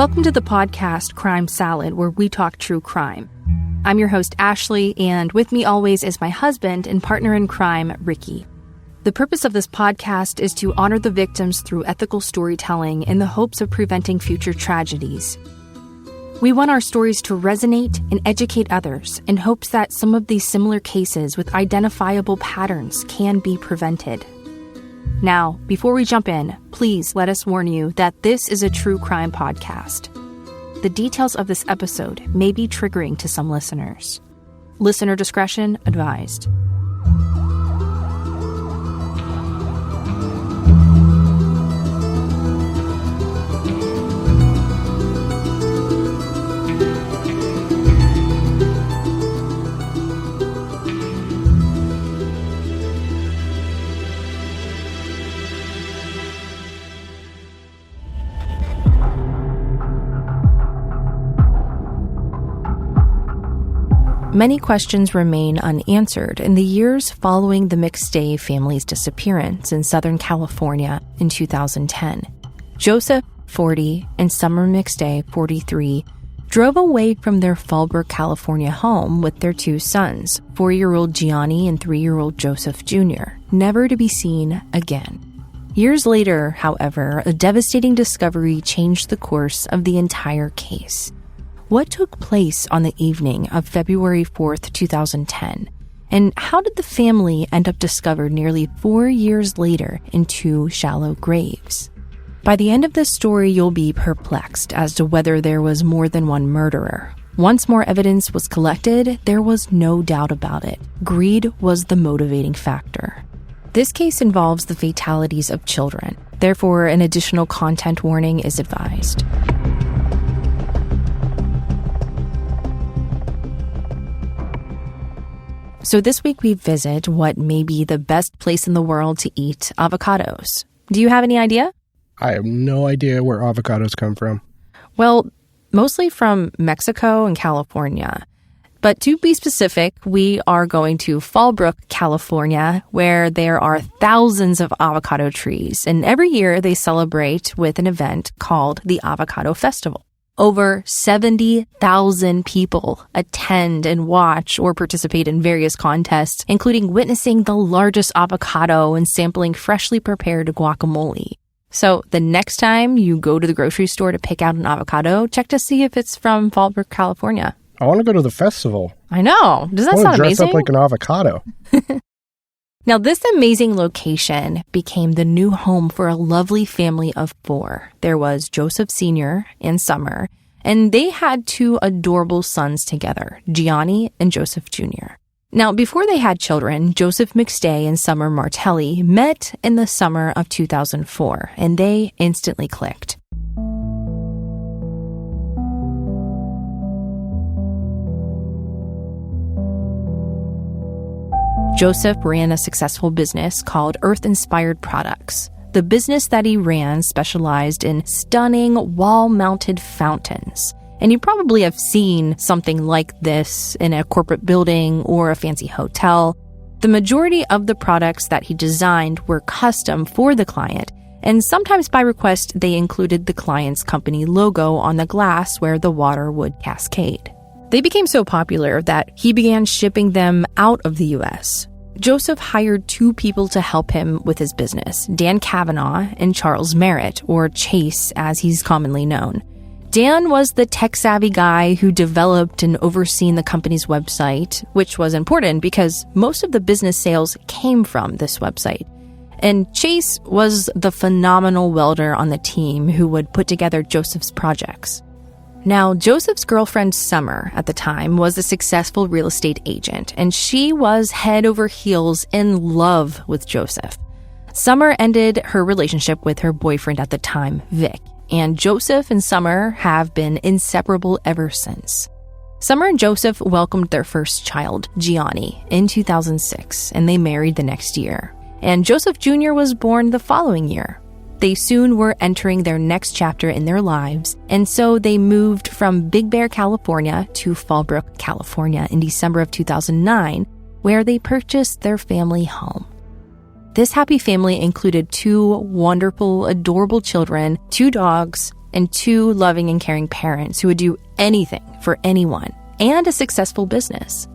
Welcome to the podcast Crime Salad, where we talk true crime. I'm your host, Ashley, and with me always is my husband and partner in crime, Ricky. The purpose of this podcast is to honor the victims through ethical storytelling in the hopes of preventing future tragedies. We want our stories to resonate and educate others in hopes that some of these similar cases with identifiable patterns can be prevented. Now, before we jump in, please let us warn you that this is a true crime podcast. The details of this episode may be triggering to some listeners. Listener discretion advised. Many questions remain unanswered in the years following the McStay family's disappearance in Southern California in 2010. Joseph, 40, and Summer McStay, 43, drove away from their Fallbrook, California home with their two sons, 4-year-old Gianni and 3-year-old Joseph Jr., never to be seen again. Years later, however, a devastating discovery changed the course of the entire case. What took place on the evening of February 4th, 2010? And how did the family end up discovered nearly 4 years later in 2 shallow graves? By the end of this story, you'll be perplexed as to whether there was more than one murderer. Once more evidence was collected, there was no doubt about it. Greed was the motivating factor. This case involves the fatalities of children. Therefore, an additional content warning is advised. So this week we visit what may be the best place in the world to eat avocados. Do you have any idea? I have no idea where avocados come from. Well, mostly from Mexico and California. But to be specific, we are going to Fallbrook, California, where there are thousands of avocado trees. And every year they celebrate with an event called the Avocado Festival. Over 70,000 people attend and watch or participate in various contests, including witnessing the largest avocado and sampling freshly prepared guacamole. So the next time you go to the grocery store to pick out an avocado, check to see if it's from Fallbrook, California. I want to go to the festival. I know. Does that sound amazing? I want to dress up like an avocado. Now, this amazing location became the new home for a lovely family of 4. There was Joseph Sr. and Summer, and they had 2 adorable sons together, Gianni and Joseph Jr. Now, before they had children, Joseph McStay and Summer Martelli met in the summer of 2004, and they instantly clicked. Joseph ran a successful business called Earth Inspired Products. The business that he ran specialized in stunning wall-mounted fountains. And you probably have seen something like this in a corporate building or a fancy hotel. The majority of the products that he designed were custom for the client, and sometimes by request they included the client's company logo on the glass where the water would cascade. They became so popular that he began shipping them out of the U.S. Joseph hired 2 people to help him with his business, Dan Kavanaugh and Charles Merritt, or Chase as he's commonly known. Dan was the tech-savvy guy who developed and overseen the company's website, which was important because most of the business sales came from this website. And Chase was the phenomenal welder on the team who would put together Joseph's projects. Now, Joseph's girlfriend, Summer, at the time, was a successful real estate agent, and she was head over heels in love with Joseph. Summer ended her relationship with her boyfriend at the time, Vic, and Joseph and Summer have been inseparable ever since. Summer and Joseph welcomed their first child, Gianni, in 2006, and they married the next year. And Joseph Jr. was born the following year. They soon were entering their next chapter in their lives, and so they moved from Big Bear, California to Fallbrook, California in December of 2009, where they purchased their family home. This happy family included 2 wonderful, adorable children, 2 dogs, and 2 loving and caring parents who would do anything for anyone, and a successful business.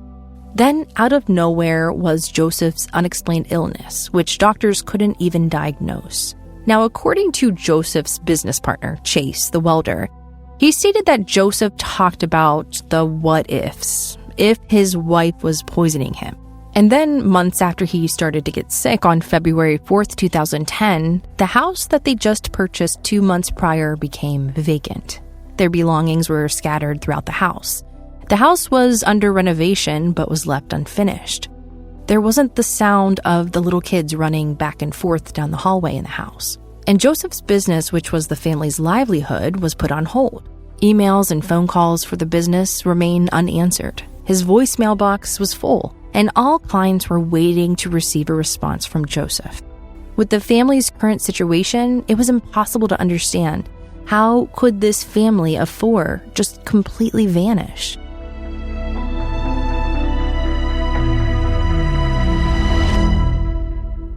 Then, out of nowhere was Joseph's unexplained illness, which doctors couldn't even diagnose. Now, according to Joseph's business partner, Chase, the welder, he stated that Joseph talked about the what-ifs, if his wife was poisoning him. And then, months after he started to get sick on February 4th, 2010, the house that they just purchased 2 months prior became vacant. Their belongings were scattered throughout the house. The house was under renovation, but was left unfinished. There wasn't the sound of the little kids running back and forth down the hallway in the house. And Joseph's business, which was the family's livelihood, was put on hold. Emails and phone calls for the business remained unanswered. His voicemail box was full, and all clients were waiting to receive a response from Joseph. With the family's current situation, it was impossible to understand. How could this family of 4 just completely vanish?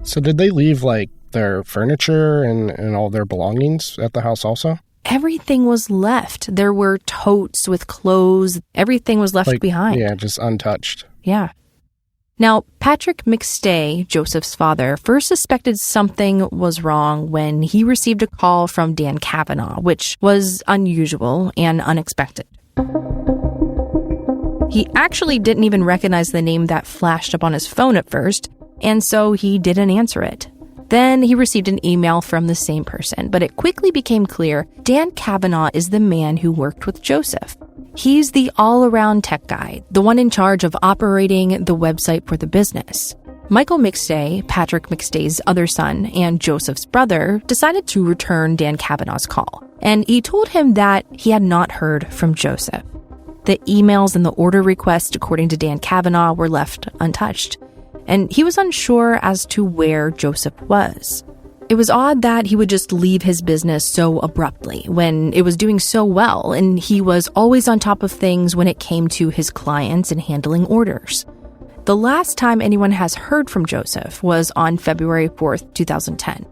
So did they leave, their furniture and all their belongings at the house also? Everything was left. There were totes with clothes. Everything was left behind. Yeah, just untouched. Yeah. Now, Patrick McStay, Joseph's father, first suspected something was wrong when he received a call from Dan Kavanaugh, which was unusual and unexpected. He actually didn't even recognize the name that flashed up on his phone at first, and so he didn't answer it. Then he received an email from the same person, but it quickly became clear Dan Kavanaugh is the man who worked with Joseph. He's the all-around tech guy, the one in charge of operating the website for the business. Michael McStay, Patrick McStay's other son, and Joseph's brother decided to return Dan Kavanaugh's call, and he told him that he had not heard from Joseph. The emails and the order request, according to Dan Kavanaugh, were left untouched, and he was unsure as to where Joseph was. It was odd that he would just leave his business so abruptly when it was doing so well, and he was always on top of things when it came to his clients and handling orders. The last time anyone has heard from Joseph was on February 4th, 2010.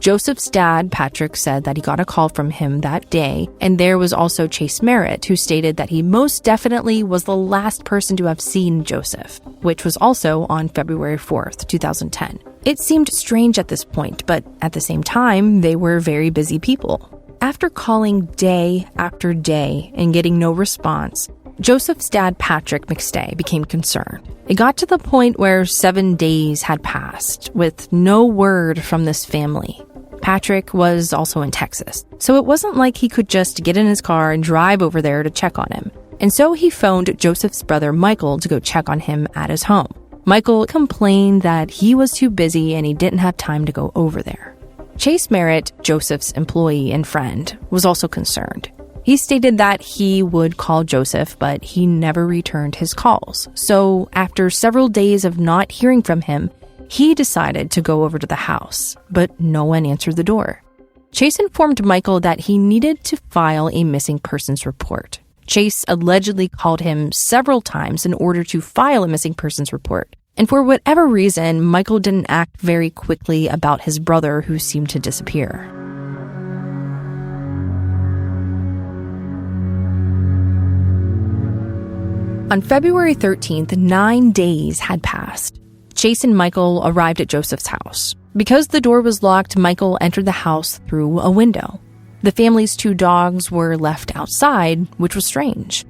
Joseph's dad, Patrick, said that he got a call from him that day, and there was also Chase Merritt, who stated that he most definitely was the last person to have seen Joseph, which was also on February 4th, 2010. It seemed strange at this point, but at the same time, they were very busy people. After calling day after day and getting no response, Joseph's dad, Patrick McStay, became concerned. It got to the point where 7 days had passed with no word from this family. Patrick was also in Texas, so it wasn't like he could just get in his car and drive over there to check on him. And so he phoned Joseph's brother Michael to go check on him at his home. Michael complained that he was too busy and he didn't have time to go over there. Chase Merritt, Joseph's employee and friend, was also concerned. He stated that he would call Joseph, but he never returned his calls. So after several days of not hearing from him, he decided to go over to the house, but no one answered the door. Chase informed Michael that he needed to file a missing persons report. Chase allegedly called him several times in order to file a missing persons report. And for whatever reason, Michael didn't act very quickly about his brother who seemed to disappear. On February 13th, 9 days had passed. Chase and Michael arrived at Joseph's house. Because the door was locked, Michael entered the house through a window. The family's 2 dogs were left outside, which was strange.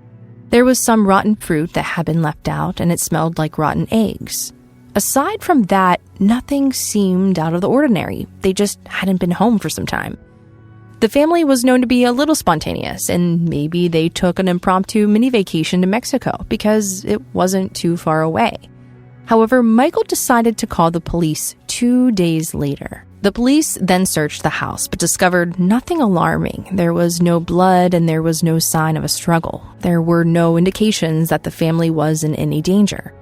There was some rotten fruit that had been left out, and it smelled like rotten eggs. Aside from that, nothing seemed out of the ordinary. They just hadn't been home for some time. The family was known to be a little spontaneous, and maybe they took an impromptu mini vacation to Mexico because it wasn't too far away. However, Michael decided to call the police 2 days later. The police then searched the house, but discovered nothing alarming. There was no blood and there was no sign of a struggle. There were no indications that the family was in any danger.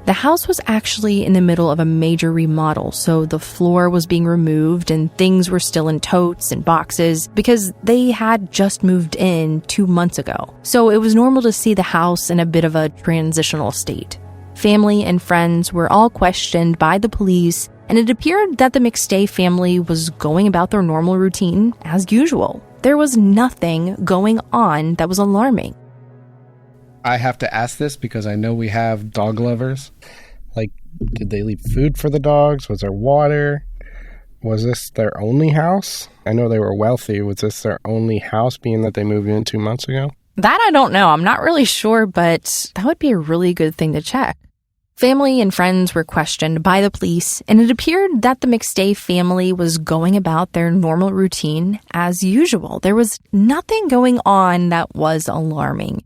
The house was actually in the middle of a major remodel, so the floor was being removed and things were still in totes and boxes because they had just moved in 2 months ago. So it was normal to see the house in a bit of a transitional state. Family and friends were all questioned by the police, and it appeared that the McStay family was going about their normal routine as usual. there was nothing going on that was alarming. I have to ask this because I know we have dog lovers. Like, did they leave food for the dogs? Was there water? Was this their only house? I know they were wealthy. Was this their only house, being that they moved in 2 months ago? That I don't know. I'm not really sure, but that would be a really good thing to check. Family and friends were questioned by the police, and it appeared that the McStay family was going about their normal routine as usual. There was nothing going on that was alarming.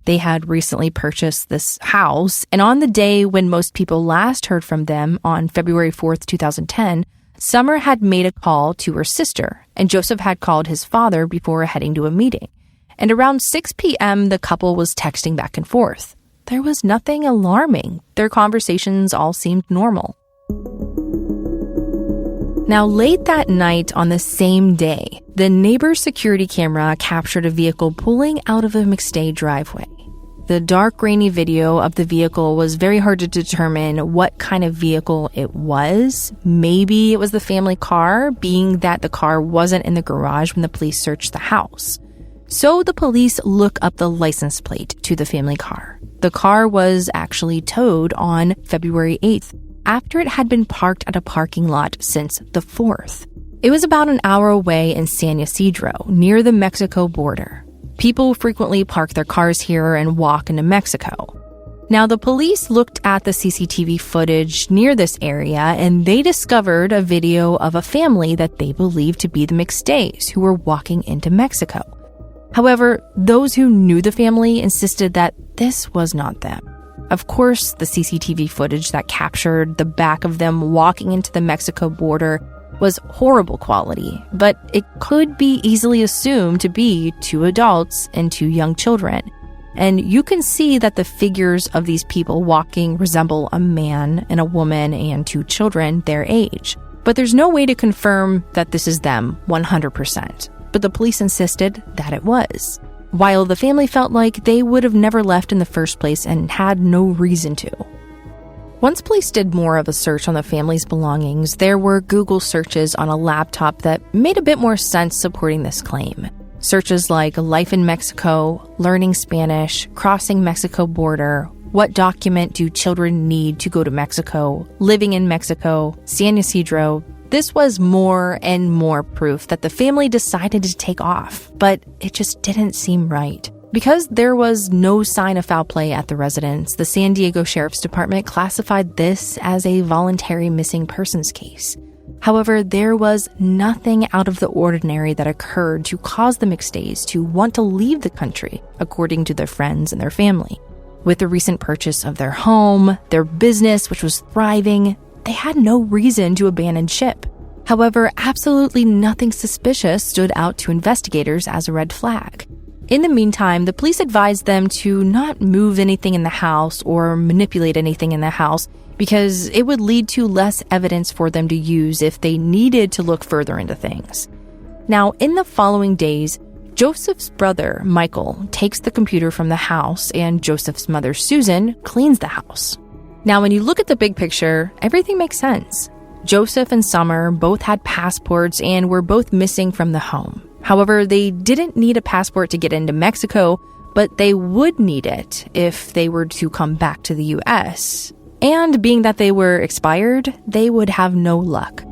They had recently purchased this house, and on the day when most people last heard from them, on February 4th, 2010, Summer had made a call to her sister, and Joseph had called his father before heading to a meeting. And around 6 p.m., the couple was texting back and forth. There was nothing alarming. Their conversations all seemed normal. Now, late that night on the same day, the neighbor's security camera captured a vehicle pulling out of a McStay driveway. The dark, grainy video of the vehicle was very hard to determine what kind of vehicle it was. Maybe it was the family car, being that the car wasn't in the garage when the police searched the house. So the police look up the license plate to the family car. The car was actually towed on February 8th, after it had been parked at a parking lot since the 4th. It was about an hour away in San Ysidro, near the Mexico border. People frequently park their cars here and walk into Mexico. Now, the police looked at the CCTV footage near this area, and they discovered a video of a family that they believed to be the McStays who were walking into Mexico. However, those who knew the family insisted that this was not them. Of course, the CCTV footage that captured the back of them walking into the Mexico border was horrible quality, but it could be easily assumed to be 2 adults and 2 young children. And you can see that the figures of these people walking resemble a man and a woman and 2 children their age. But there's no way to confirm that this is them 100%. But the police insisted that it was, while the family felt like they would have never left in the first place and had no reason to. Once police did more of a search on the family's belongings, there were Google searches on a laptop that made a bit more sense supporting this claim. Searches like life in Mexico, learning Spanish, crossing Mexico border, what document do children need to go to Mexico, living in Mexico, San Ysidro. This was more and more proof that the family decided to take off, but it just didn't seem right. Because there was no sign of foul play at the residence, the San Diego Sheriff's Department classified this as a voluntary missing persons case. However, there was nothing out of the ordinary that occurred to cause the McStays to want to leave the country, according to their friends and their family. With the recent purchase of their home, their business, which was thriving, they had no reason to abandon ship. However, absolutely nothing suspicious stood out to investigators as a red flag. In the meantime, the police advised them to not move anything in the house or manipulate anything in the house because it would lead to less evidence for them to use if they needed to look further into things. Now, in the following days, Joseph's brother, Michael, takes the computer from the house, and Joseph's mother, Susan, cleans the house. Now, when you look at the big picture, everything makes sense. Joseph and Summer both had passports and were both missing from the home. However, they didn't need a passport to get into Mexico, but they would need it if they were to come back to the U.S. And being that they were expired, they would have no luck.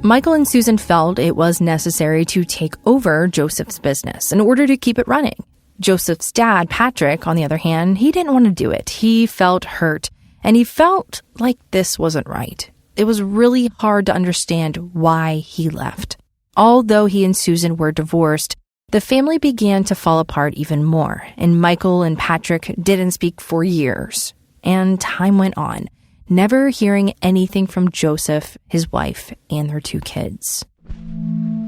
Michael and Susan felt it was necessary to take over Joseph's business in order to keep it running. Joseph's dad, Patrick, on the other hand, he didn't want to do it. He felt hurt, and he felt like this wasn't right. It was really hard to understand why he left. Although he and Susan were divorced, the family began to fall apart even more, and Michael and Patrick didn't speak for years. And time went on, never hearing anything from Joseph, his wife, and their 2 kids.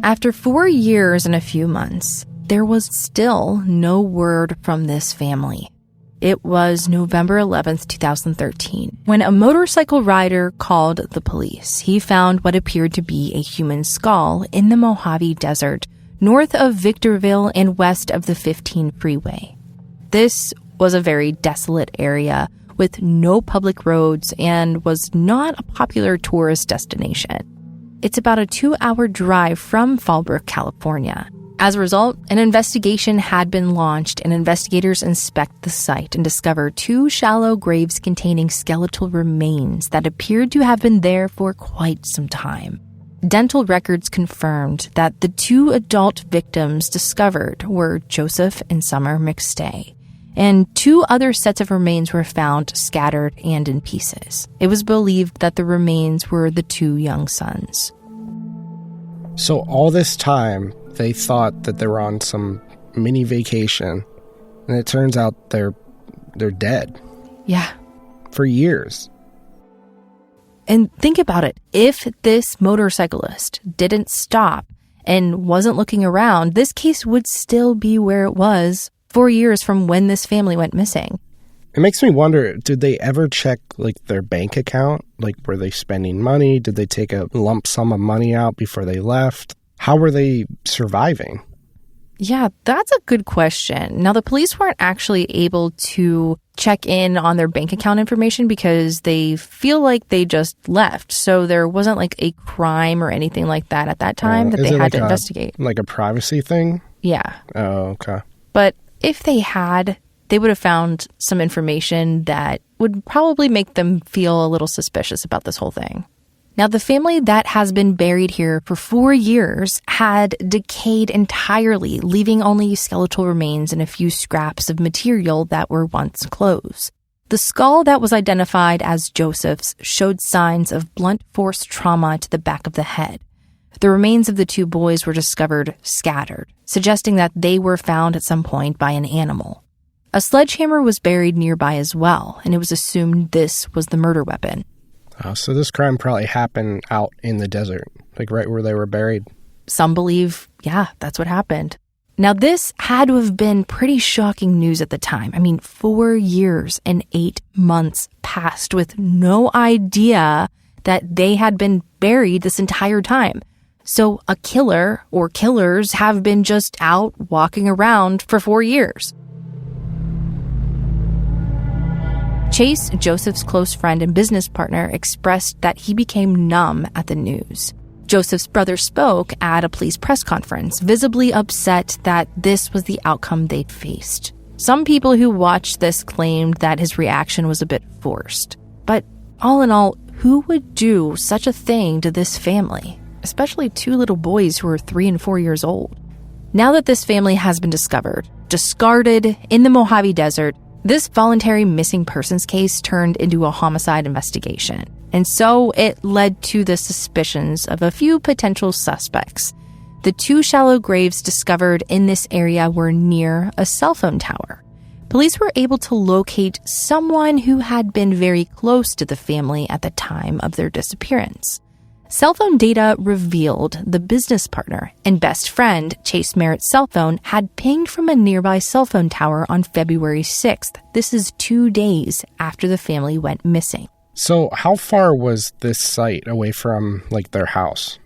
After 4 years and a few months, there was still no word from this family. It was November 11th, 2013, when a motorcycle rider called the police. He found what appeared to be a human skull in the Mojave Desert, north of Victorville and west of the 15 freeway. This was a very desolate area with no public roads and was not a popular tourist destination. It's about a 2-hour drive from Fallbrook, California. As a result, an investigation had been launched, and investigators inspect the site and discover 2 shallow graves containing skeletal remains that appeared to have been there for quite some time. Dental records confirmed that the 2 adult victims discovered were Joseph and Summer McStay, and 2 other sets of remains were found scattered and in pieces. It was believed that the remains were the 2 young sons. So all this time, they thought that they were on some mini vacation, and it turns out they're dead. Yeah. For years. And think about it. If this motorcyclist didn't stop and wasn't looking around, this case would still be where it was 4 years from when this family went missing. It makes me wonder, did they ever check, like, their bank account? Like, were they spending money? Did they take a lump sum of money out before they left? How were they surviving? Yeah, that's a good question. Now, the police weren't actually able to check in on their bank account information because they feel like they just left. So there wasn't like a crime or anything like that at that time that they had to investigate. Like a privacy thing? Yeah. Oh, okay. But if they had, they would have found some information that would probably make them feel a little suspicious about this whole thing. Now, the family that has been buried here for 4 years had decayed entirely, leaving only skeletal remains and a few scraps of material that were once clothes. The skull that was identified as Joseph's showed signs of blunt force trauma to the back of the head. The remains of the 2 boys were discovered scattered, suggesting that they were found at some point by an animal. A sledgehammer was buried nearby as well, and it was assumed this was the murder weapon. So this crime probably happened out in the desert, like right where they were buried. Some believe, yeah, that's what happened. Now, this had to have been pretty shocking news at the time. I mean, 4 years and 8 months passed with no idea that they had been buried this entire time. So a killer or killers have been just out walking around for 4 years. Chase, Joseph's close friend and business partner, expressed that he became numb at the news. Joseph's brother spoke at a police press conference, visibly upset that this was the outcome they'd faced. Some people who watched this claimed that his reaction was a bit forced. But all in all, who would do such a thing to this family? Especially 2 little boys who were 3 and 4 years old. Now that this family has been discarded in the Mojave Desert, this voluntary missing persons case turned into a homicide investigation, and so it led to the suspicions of a few potential suspects. The 2 shallow graves discovered in this area were near a cell phone tower. Police were able to locate someone who had been very close to the family at the time of their disappearance. Cell phone data revealed the business partner and best friend, Chase Merritt's cell phone, had pinged from a nearby cell phone tower on February 6th. This is 2 days after the family went missing. So how far was this site away from, like, their house?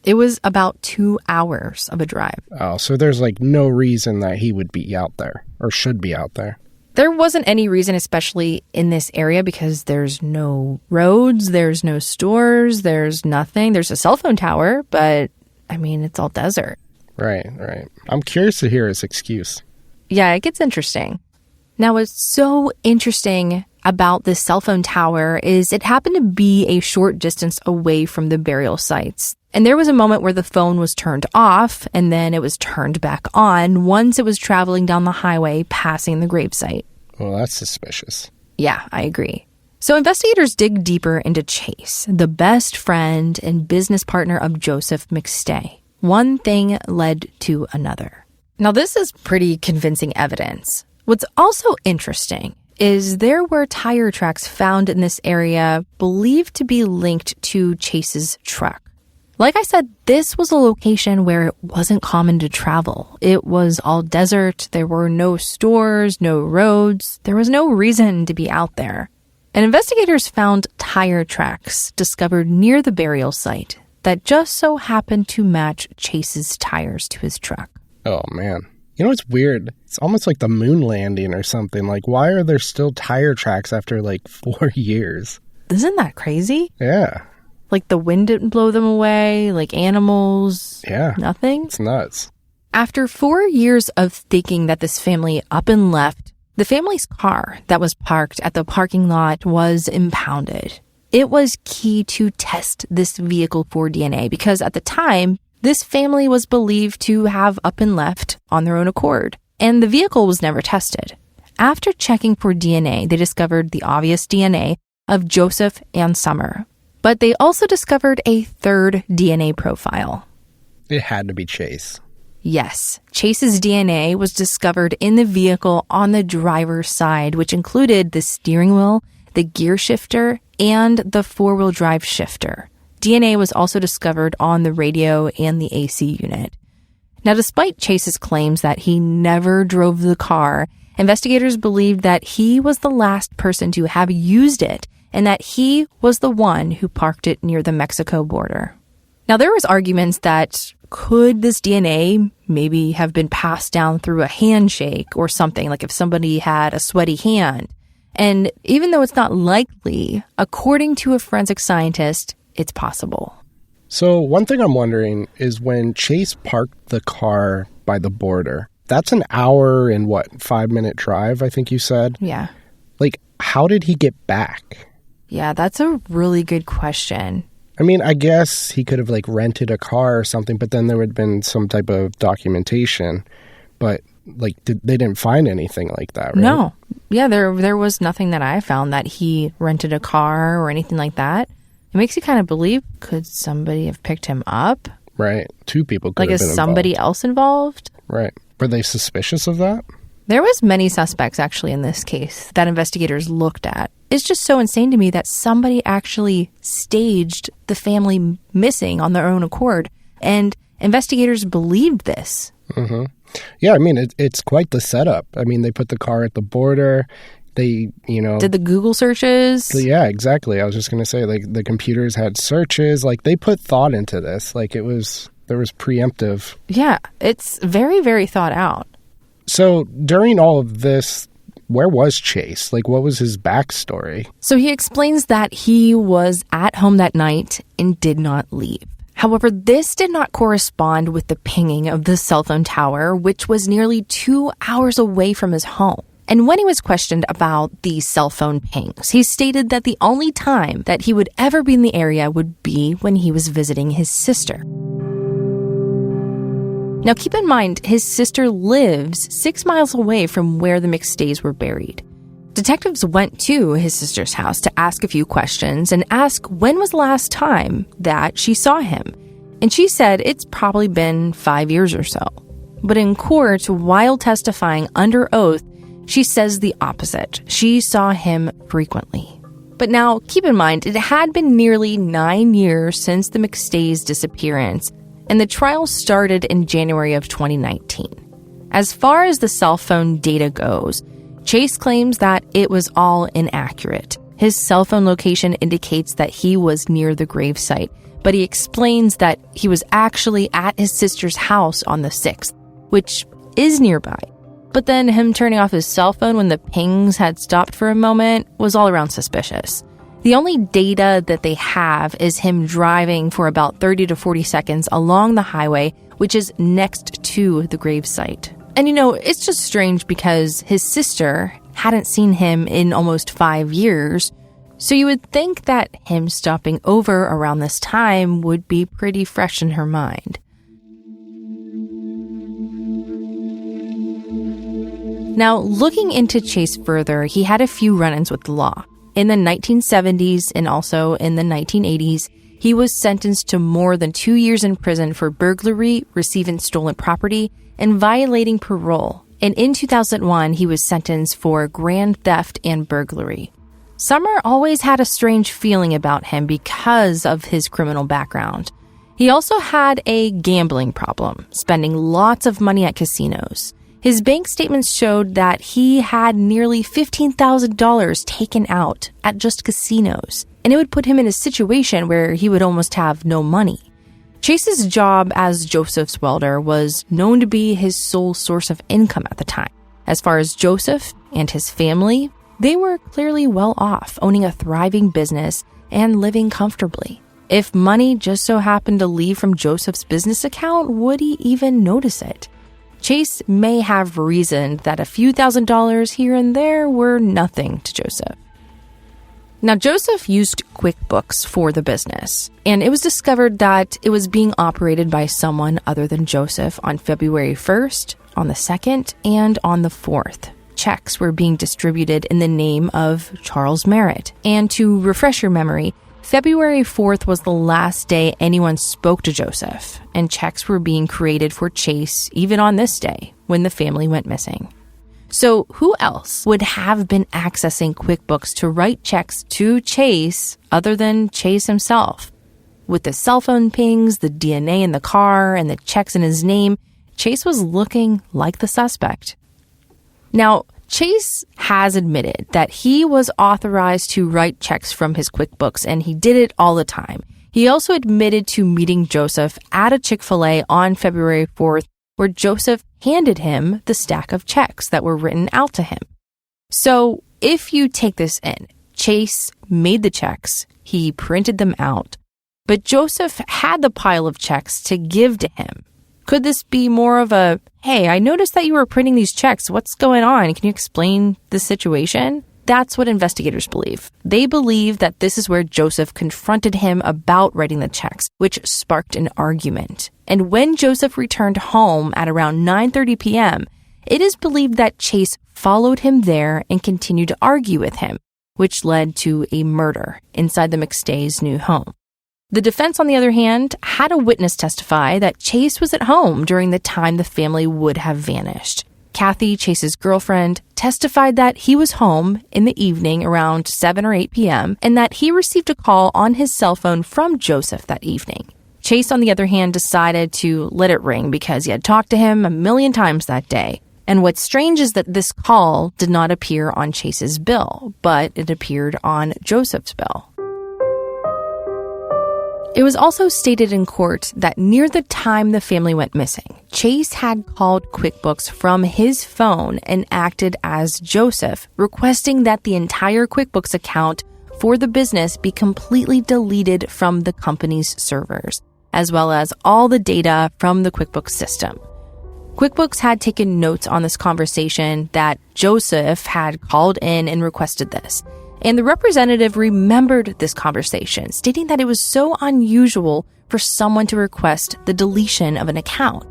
It was about 2 hours of a drive. Oh, so there's, like, no reason that he would be out there or should be out there. There wasn't any reason, especially in this area, because there's no roads, there's no stores, there's nothing. There's a cell phone tower, but, I mean, it's all desert. Right. I'm curious to hear his excuse. Yeah, it gets interesting. Now, what's so interesting about this cell phone tower is it happened to be a short distance away from the burial sites. And there was a moment where the phone was turned off and then it was turned back on once it was traveling down the highway passing the gravesite. Well, that's suspicious. Yeah, I agree. So investigators dig deeper into Chase, the best friend and business partner of Joseph McStay. One thing led to another. Now, this is pretty convincing evidence. What's also interesting is there were tire tracks found in this area believed to be linked to Chase's truck. Like I said, this was a location where it wasn't common to travel. It was all desert. There were no stores, no roads. There was no reason to be out there. And investigators found tire tracks discovered near the burial site that just so happened to match Chase's tires to his truck. Oh, man. You know what's weird? It's almost like the moon landing or something. Like, why are there still tire tracks after, like, 4 years? Isn't that crazy? Yeah. Like the wind didn't blow them away, like animals? Yeah. Nothing? It's nuts. After 4 years of thinking that this family up and left, the family's car that was parked at the parking lot was impounded. It was key to test this vehicle for DNA because at the time, this family was believed to have up and left on their own accord, and the vehicle was never tested. After checking for DNA, they discovered the obvious DNA of Joseph and Summer, but they also discovered a third DNA profile. It had to be Chase. Yes, Chase's DNA was discovered in the vehicle on the driver's side, which included the steering wheel, the gear shifter, and the four-wheel drive shifter. DNA was also discovered on the radio and the AC unit. Now, despite Chase's claims that he never drove the car, investigators believed that he was the last person to have used it and that he was the one who parked it near the Mexico border. Now, there was arguments that could this DNA maybe have been passed down through a handshake or something, like if somebody had a sweaty hand. And even though it's not likely, according to a forensic scientist, it's possible. So one thing I'm wondering is when Chase parked the car by the border, that's an hour and 5-minute drive, I think you said? Yeah. Like, how did he get back? Yeah, that's a really good question. I mean, I guess he could have rented a car or something, but then there would have been some type of documentation. But they didn't find anything like that, right? No. Yeah, there was nothing that I found that he rented a car or anything like that. It makes you kind of believe, could somebody have picked him up? Right. 2 people could have been involved. Is somebody else involved? Right. Were they suspicious of that? There was many suspects actually in this case that investigators looked at. It's just so insane to me that somebody actually staged the family missing on their own accord, and investigators believed this. Mm-hmm. Yeah, I mean, it's quite the setup. I mean, they put the car at the border. They, did the Google searches. Yeah, exactly. I was just going to say, the computers had searches. They put thought into this. There was preemptive. Yeah, it's very, very thought out. So during all of this, where was Chase? What was his backstory? So he explains that he was at home that night and did not leave. However, this did not correspond with the pinging of the cell phone tower, which was nearly 2 hours away from his home. And when he was questioned about the cell phone pings, he stated that the only time that he would ever be in the area would be when he was visiting his sister. Now, keep in mind, his sister lives 6 miles away from where the McStays were buried. Detectives went to his sister's house to ask a few questions and ask when was the last time that she saw him. And she said it's probably been 5 years or so. But in court, while testifying under oath, she says the opposite. She saw him frequently. But now, keep in mind, it had been nearly 9 years since the McStays' disappearance, and the trial started in January of 2019. As far as the cell phone data goes, Chase claims that it was all inaccurate. His cell phone location indicates that he was near the gravesite, but he explains that he was actually at his sister's house on the 6th, which is nearby. But then him turning off his cell phone when the pings had stopped for a moment was all around suspicious. The only data that they have is him driving for about 30 to 40 seconds along the highway, which is next to the gravesite. And it's just strange because his sister hadn't seen him in almost 5 years, so you would think that him stopping over around this time would be pretty fresh in her mind. Now, looking into Chase further, he had a few run-ins with the law. In the 1970s and also in the 1980s, he was sentenced to more than 2 years in prison for burglary, receiving stolen property, and violating parole. And in 2001, he was sentenced for grand theft and burglary. Summer always had a strange feeling about him because of his criminal background. He also had a gambling problem, spending lots of money at casinos. His bank statements showed that he had nearly $15,000 taken out at just casinos, and it would put him in a situation where he would almost have no money. Chase's job as Joseph's welder was known to be his sole source of income at the time. As far as Joseph and his family, they were clearly well off, owning a thriving business and living comfortably. If money just so happened to leave from Joseph's business account, would he even notice it? Chase may have reasoned that a few $1,000s here and there were nothing to Joseph. Now, Joseph used QuickBooks for the business, and it was discovered that it was being operated by someone other than Joseph on February 1st, on the 2nd, and on the 4th. Checks were being distributed in the name of Charles Merritt. And to refresh your memory, February 4th was the last day anyone spoke to Joseph, and checks were being created for Chase even on this day when the family went missing. So who else would have been accessing QuickBooks to write checks to Chase other than Chase himself? With the cell phone pings, the DNA in the car, and the checks in his name, Chase was looking like the suspect. Now, Chase has admitted that he was authorized to write checks from his QuickBooks, and he did it all the time. He also admitted to meeting Joseph at a Chick-fil-A on February 4th, where Joseph handed him the stack of checks that were written out to him. So if you take this in, Chase made the checks, he printed them out, but Joseph had the pile of checks to give to him. Could this be more of a, hey, I noticed that you were printing these checks. What's going on? Can you explain the situation? That's what investigators believe. They believe that this is where Joseph confronted him about writing the checks, which sparked an argument. And when Joseph returned home at around 9:30 p.m., it is believed that Chase followed him there and continued to argue with him, which led to a murder inside the McStay's new home. The defense, on the other hand, had a witness testify that Chase was at home during the time the family would have vanished. Kathy, Chase's girlfriend, testified that he was home in the evening around 7 or 8 p.m. and that he received a call on his cell phone from Joseph that evening. Chase, on the other hand, decided to let it ring because he had talked to him a million times that day. And what's strange is that this call did not appear on Chase's bill, but it appeared on Joseph's bill. It was also stated in court that near the time the family went missing, Chase had called QuickBooks from his phone and acted as Joseph, requesting that the entire QuickBooks account for the business be completely deleted from the company's servers, as well as all the data from the QuickBooks system. QuickBooks had taken notes on this conversation that Joseph had called in and requested this. And the representative remembered this conversation, stating that it was so unusual for someone to request the deletion of an account,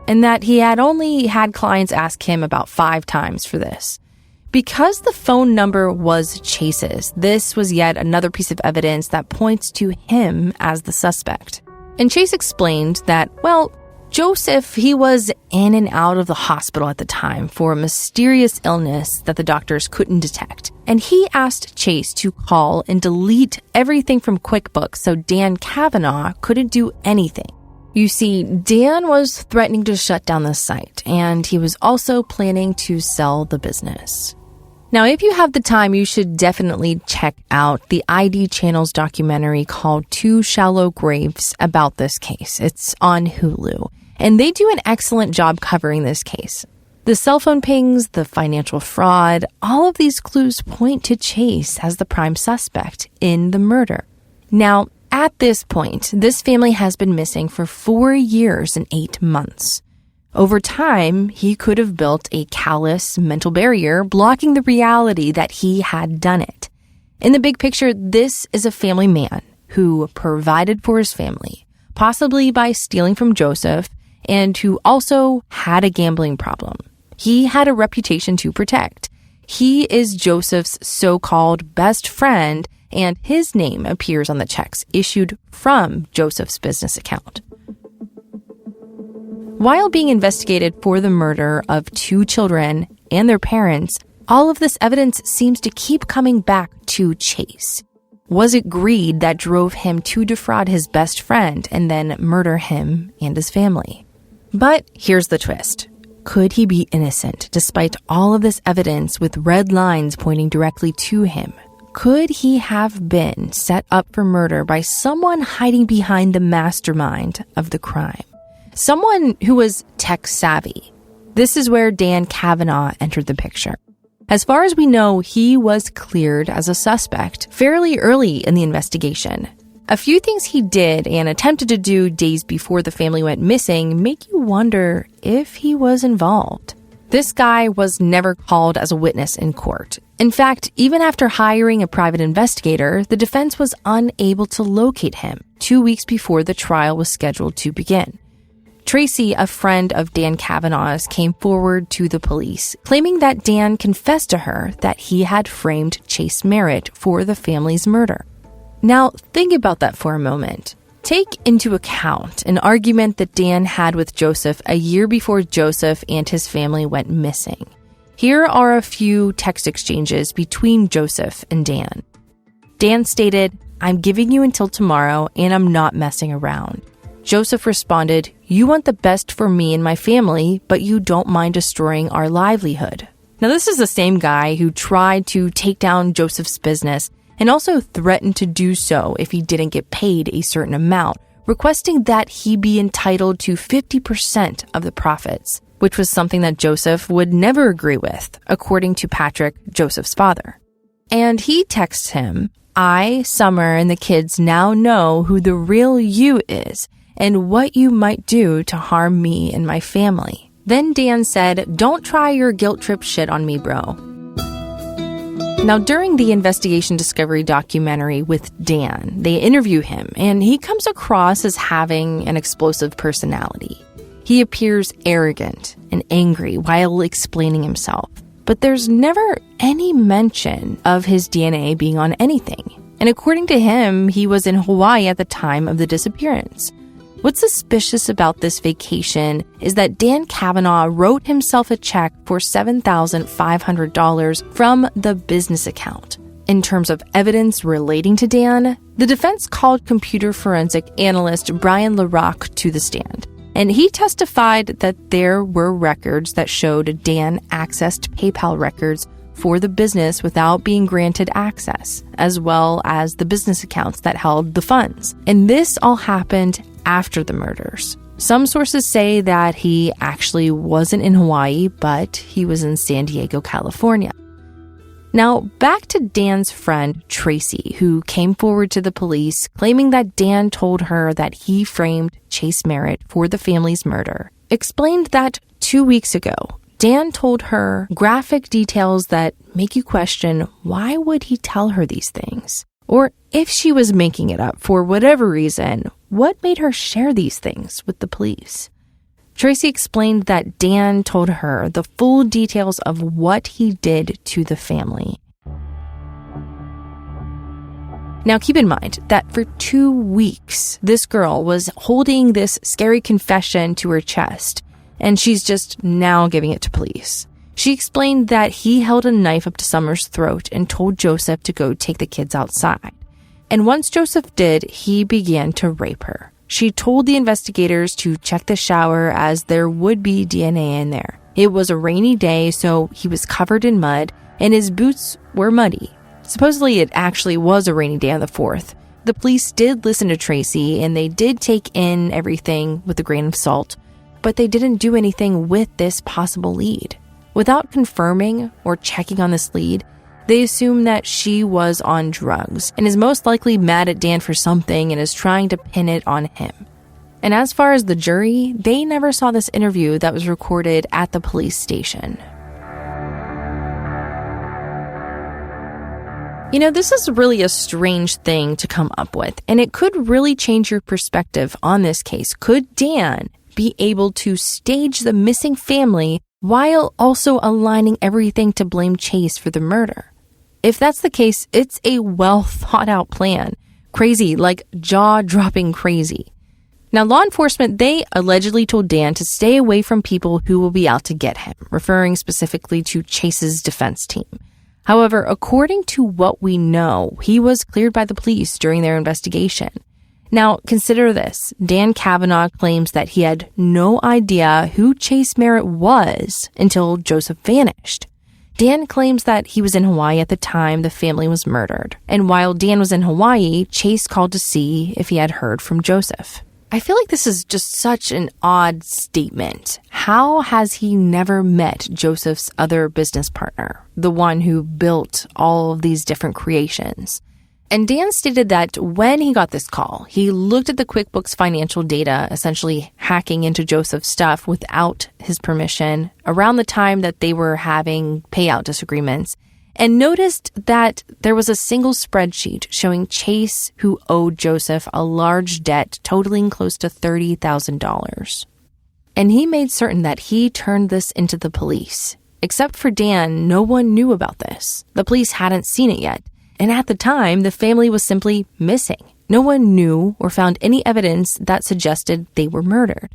and that he had only had clients ask him about 5 times for this. Because the phone number was Chase's, this was yet another piece of evidence that points to him as the suspect. And Chase explained that, well, Joseph, he was in and out of the hospital at the time for a mysterious illness that the doctors couldn't detect. And he asked Chase to call and delete everything from QuickBooks so Dan Kavanaugh couldn't do anything. You see, Dan was threatening to shut down the site, and he was also planning to sell the business. Now, if you have the time, you should definitely check out the ID Channel's documentary called Two Shallow Graves about this case. It's on Hulu, and they do an excellent job covering this case. The cell phone pings, the financial fraud, all of these clues point to Chase as the prime suspect in the murder. Now, at this point, this family has been missing for 4 years and 8 months. Over time, he could have built a callous mental barrier blocking the reality that he had done it. In the big picture, this is a family man who provided for his family, possibly by stealing from Joseph, and who also had a gambling problem. He had a reputation to protect. He is Joseph's so-called best friend, and his name appears on the checks issued from Joseph's business account. While being investigated for the murder of 2 children and their parents, all of this evidence seems to keep coming back to Chase. Was it greed that drove him to defraud his best friend and then murder him and his family? But here's the twist. Could he be innocent despite all of this evidence with red lines pointing directly to him? Could he have been set up for murder by someone hiding behind the mastermind of the crime? Someone who was tech savvy. This is where Dan Kavanaugh entered the picture. As far as we know, he was cleared as a suspect fairly early in the investigation. A few things he did and attempted to do days before the family went missing make you wonder if he was involved. This guy was never called as a witness in court. In fact, even after hiring a private investigator, the defense was unable to locate him 2 weeks before the trial was scheduled to begin. Tracy, a friend of Dan Kavanaugh's, came forward to the police, claiming that Dan confessed to her that he had framed Chase Merritt for the family's murder. Now, think about that for a moment. Take into account an argument that Dan had with Joseph a year before Joseph and his family went missing. Here are a few text exchanges between Joseph and Dan. Dan stated, "I'm giving you until tomorrow and I'm not messing around." Joseph responded, "You want the best for me and my family, but you don't mind destroying our livelihood." Now, this is the same guy who tried to take down Joseph's business and also threatened to do so if he didn't get paid a certain amount, requesting that he be entitled to 50% of the profits, which was something that Joseph would never agree with, according to Patrick, Joseph's father. And he texts him, "I, Summer, and the kids now know who the real you is and what you might do to harm me and my family." Then Dan said, "Don't try your guilt trip shit on me, bro." Now, during the Investigation Discovery documentary with Dan, they interview him, and he comes across as having an explosive personality. He appears arrogant and angry while explaining himself, but there's never any mention of his DNA being on anything. And according to him, he was in Hawaii at the time of the disappearance. What's suspicious about this vacation is that Dan Kavanaugh wrote himself a check for $7,500 from the business account. In terms of evidence relating to Dan, the defense called computer forensic analyst Brian LaRocque to the stand, and he testified that there were records that showed Dan accessed PayPal records for the business without being granted access, as well as the business accounts that held the funds. And this all happened after the murders. Some sources say that he actually wasn't in Hawaii, but he was in San Diego, California. Now, back to Dan's friend, Tracy, who came forward to the police claiming that Dan told her that he framed Chase Merritt for the family's murder, explained that 2 weeks ago, Dan told her graphic details that make you question, why would he tell her these things? Or if she was making it up for whatever reason, what made her share these things with the police? Tracy explained that Dan told her the full details of what he did to the family. Now, keep in mind that for 2 weeks, this girl was holding this scary confession to her chest, and she's just now giving it to police. She explained that he held a knife up to Summer's throat and told Joseph to go take the kids outside. And once Joseph did, he began to rape her. She told the investigators to check the shower as there would be DNA in there. It was a rainy day, so he was covered in mud, and his boots were muddy. Supposedly, it actually was a rainy day on the 4th. The police did listen to Tracy, and they did take in everything with a grain of salt, but they didn't do anything with this possible lead. Without confirming or checking on this lead, they assume that she was on drugs and is most likely mad at Dan for something and is trying to pin it on him. And as far as the jury, they never saw this interview that was recorded at the police station. You know, this is really a strange thing to come up with, and it could really change your perspective on this case. Could Dan be able to stage the missing family while also aligning everything to blame Chase for the murder? If that's the case, it's a well thought out plan. Crazy, like jaw-dropping crazy. Now, law enforcement, they allegedly told Dan to stay away from people who will be out to get him, referring specifically to Chase's defense team. However, according to what we know, he was cleared by the police during their investigation. Now, consider this. Dan Kavanaugh claims that he had no idea who Chase Merritt was until Joseph vanished. Dan claims that he was in Hawaii at the time the family was murdered. And while Dan was in Hawaii, Chase called to see if he had heard from Joseph. I feel like this is just such an odd statement. How has he never met Joseph's other business partner, the one who built all of these different creations? And Dan stated that when he got this call, he looked at the QuickBooks financial data, essentially hacking into Joseph's stuff without his permission around the time that they were having payout disagreements, and noticed that there was a single spreadsheet showing Chase, who owed Joseph a large debt totaling close to $30,000. And he made certain that he turned this into the police. Except for Dan, no one knew about this. The police hadn't seen it yet. And at the time, the family was simply missing. No one knew or found any evidence that suggested they were murdered.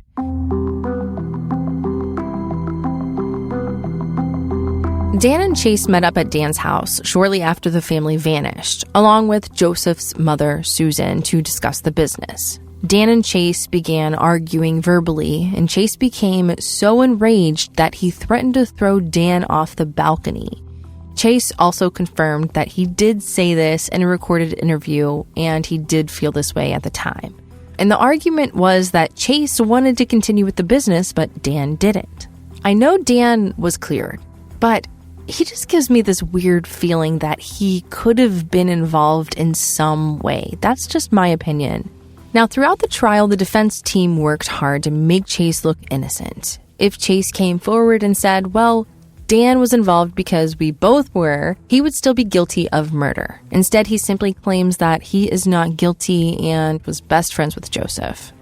Dan and Chase met up at Dan's house shortly after the family vanished, along with Joseph's mother, Susan, to discuss the business. Dan and Chase began arguing verbally, and Chase became so enraged that he threatened to throw Dan off the balcony. Chase also confirmed that he did say this in a recorded interview, and he did feel this way at the time. And the argument was that Chase wanted to continue with the business, but Dan didn't. I know Dan was cleared, but he just gives me this weird feeling that he could have been involved in some way. That's just my opinion. Now, throughout the trial, the defense team worked hard to make Chase look innocent. If Chase came forward and said, well, Dan was involved because we both were, he would still be guilty of murder. Instead, he simply claims that he is not guilty and was best friends with Joseph.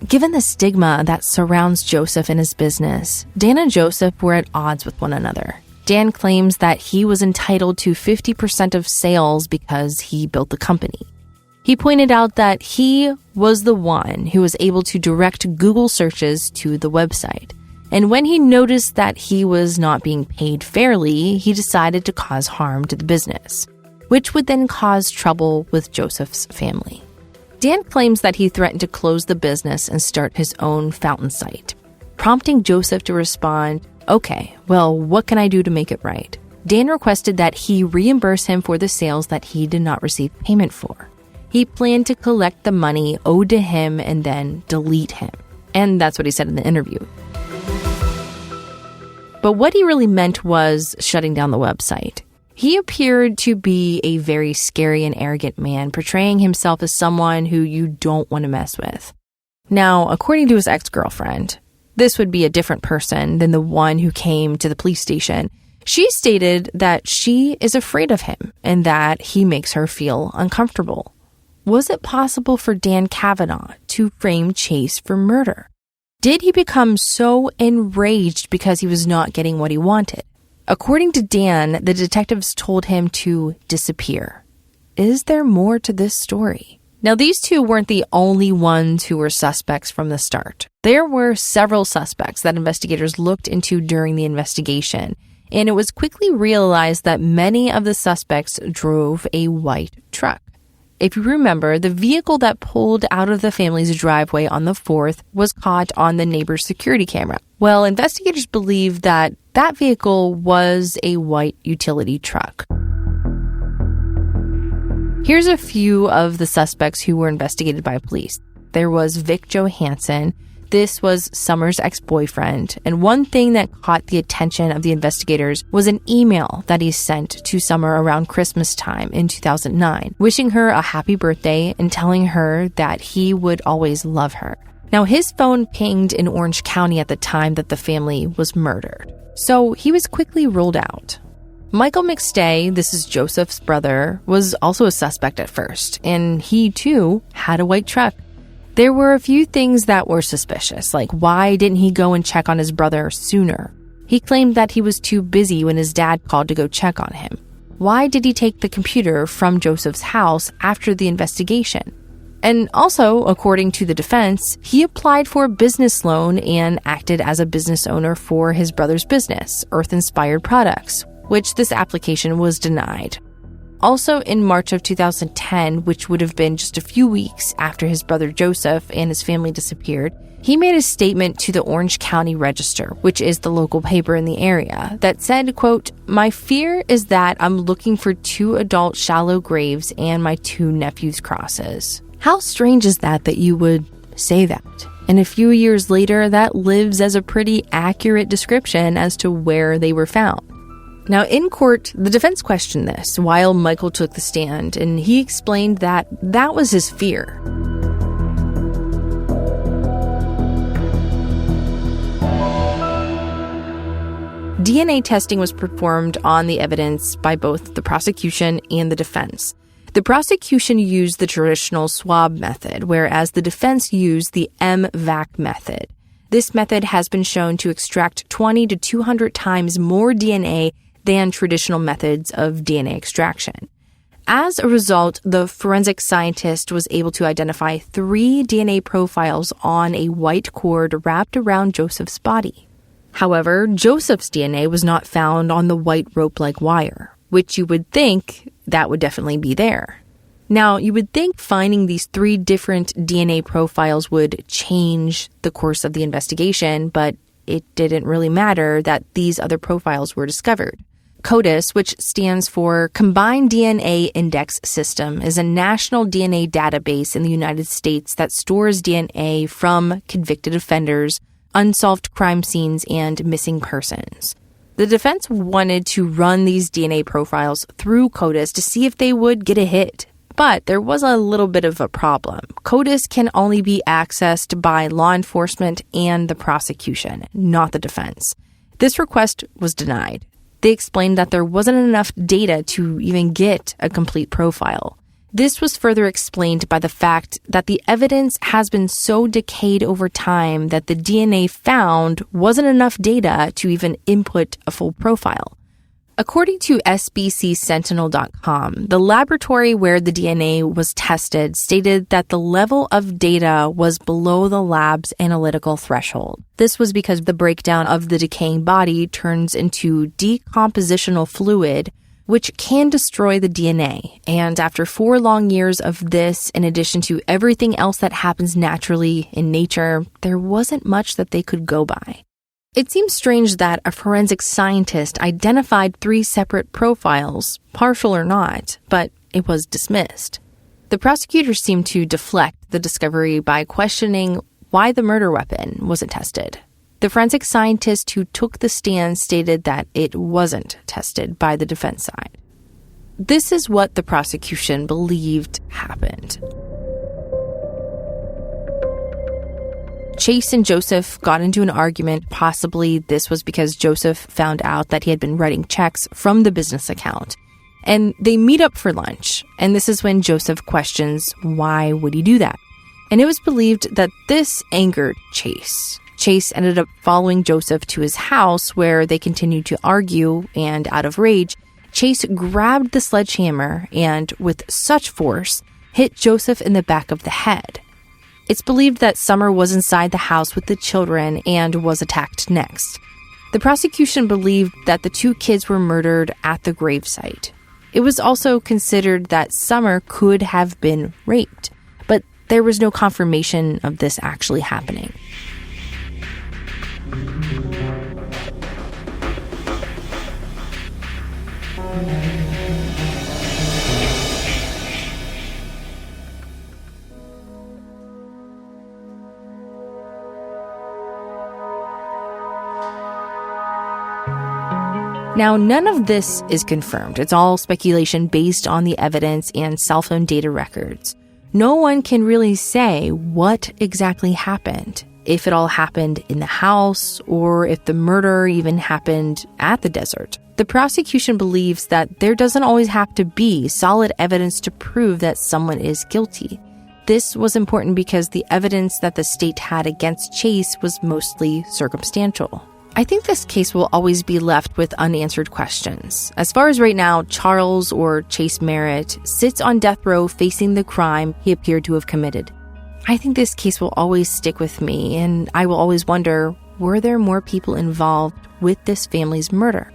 Given the stigma that surrounds Joseph and his business, Dan and Joseph were at odds with one another. Dan claims that he was entitled to 50% of sales because he built the company. He pointed out that he was the one who was able to direct Google searches to the website. And when he noticed that he was not being paid fairly, he decided to cause harm to the business, which would then cause trouble with Joseph's family. Dan claims that he threatened to close the business and start his own fountain site, prompting Joseph to respond, okay, well, what can I do to make it right? Dan requested that he reimburse him for the sales that he did not receive payment for. He planned to collect the money owed to him and then delete him. And that's what he said in the interview. But what he really meant was shutting down the website. He appeared to be a very scary and arrogant man, portraying himself as someone who you don't want to mess with. Now, according to his ex-girlfriend, this would be a different person than the one who came to the police station. She stated that she is afraid of him and that he makes her feel uncomfortable. Was it possible for Dan Kavanaugh to frame Chase for murder? Did he become so enraged because he was not getting what he wanted? According to Dan, the detectives told him to disappear. Is there more to this story? Now, these two weren't the only ones who were suspects from the start. There were several suspects that investigators looked into during the investigation, and it was quickly realized that many of the suspects drove a white truck. If you remember, the vehicle that pulled out of the family's driveway on the 4th was caught on the neighbor's security camera. Well, investigators believe that that vehicle was a white utility truck. Here's a few of the suspects who were investigated by police. There was Vic Johansson. This was Summer's ex-boyfriend, and one thing that caught the attention of the investigators was an email that he sent to Summer around Christmas time in 2009, wishing her a happy birthday and telling her that he would always love her. Now, his phone pinged in Orange County at the time that the family was murdered, so he was quickly ruled out. Michael McStay, this is Joseph's brother, was also a suspect at first, and he too had a white truck. There were a few things that were suspicious, like why didn't he go and check on his brother sooner? He claimed that he was too busy when his dad called to go check on him. Why did he take the computer from Joseph's house after the investigation? And also, according to the defense, he applied for a business loan and acted as a business owner for his brother's business, Earth Inspired Products, which this application was denied. Also, in March of 2010, which would have been just a few weeks after his brother Joseph and his family disappeared, he made a statement to the Orange County Register, which is the local paper in the area, that said, quote, "My fear is that I'm looking for 2 adult shallow graves and my 2 nephews' crosses." How strange is that you would say that? And a few years later, that lives as a pretty accurate description as to where they were found. Now, in court, the defense questioned this while Michael took the stand, and he explained that that was his fear. DNA testing was performed on the evidence by both the prosecution and the defense. The prosecution used the traditional swab method, whereas the defense used the MVAC method. This method has been shown to extract 20 to 200 times more DNA than traditional methods of DNA extraction. As a result, the forensic scientist was able to identify 3 DNA profiles on a white cord wrapped around Joseph's body. However, Joseph's DNA was not found on the white rope-like wire, which you would think that would definitely be there. Now, you would think finding these 3 different DNA profiles would change the course of the investigation, but it didn't really matter that these other profiles were discovered. CODIS, which stands for Combined DNA Index System, is a national DNA database in the United States that stores DNA from convicted offenders, unsolved crime scenes, and missing persons. The defense wanted to run these DNA profiles through CODIS to see if they would get a hit. But there was a little bit of a problem. CODIS can only be accessed by law enforcement and the prosecution, not the defense. This request was denied. They explained that there wasn't enough data to even get a complete profile. This was further explained by the fact that the evidence has been so decayed over time that the DNA found wasn't enough data to even input a full profile. According to SBCSentinel.com, the laboratory where the DNA was tested stated that the level of data was below the lab's analytical threshold. This was because the breakdown of the decaying body turns into decompositional fluid, which can destroy the DNA. And after 4 long years of this, in addition to everything else that happens naturally in nature, there wasn't much that they could go by. It seems strange that a forensic scientist identified 3 separate profiles, partial or not, but it was dismissed. The prosecutors seemed to deflect the discovery by questioning why the murder weapon wasn't tested. The forensic scientist who took the stand stated that it wasn't tested by the defense side. This is what the prosecution believed happened. Chase and Joseph got into an argument. Possibly this was because Joseph found out that he had been writing checks from the business account. And they meet up for lunch. And this is when Joseph questions why would he do that. And it was believed that this angered Chase. Chase ended up following Joseph to his house where they continued to argue, and out of rage, Chase grabbed the sledgehammer and, with such force, hit Joseph in the back of the head. It's believed that Summer was inside the house with the children and was attacked next. The prosecution believed that the 2 kids were murdered at the gravesite. It was also considered that Summer could have been raped, but there was no confirmation of this actually happening. Now, none of this is confirmed. It's all speculation based on the evidence and cell phone data records. No one can really say what exactly happened, if it all happened in the house, or if the murder even happened at the desert. The prosecution believes that there doesn't always have to be solid evidence to prove that someone is guilty. This was important because the evidence that the state had against Chase was mostly circumstantial. I think this case will always be left with unanswered questions. As far as right now, Charles, or Chase Merritt, sits on death row facing the crime he appeared to have committed. I think this case will always stick with me, and I will always wonder, were there more people involved with this family's murder?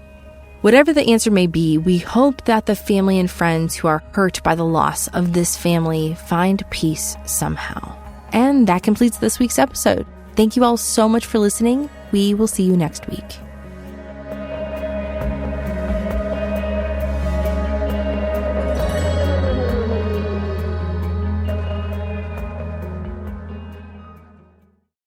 Whatever the answer may be, we hope that the family and friends who are hurt by the loss of this family find peace somehow. And that completes this week's episode. Thank you all so much for listening. We will see you next week.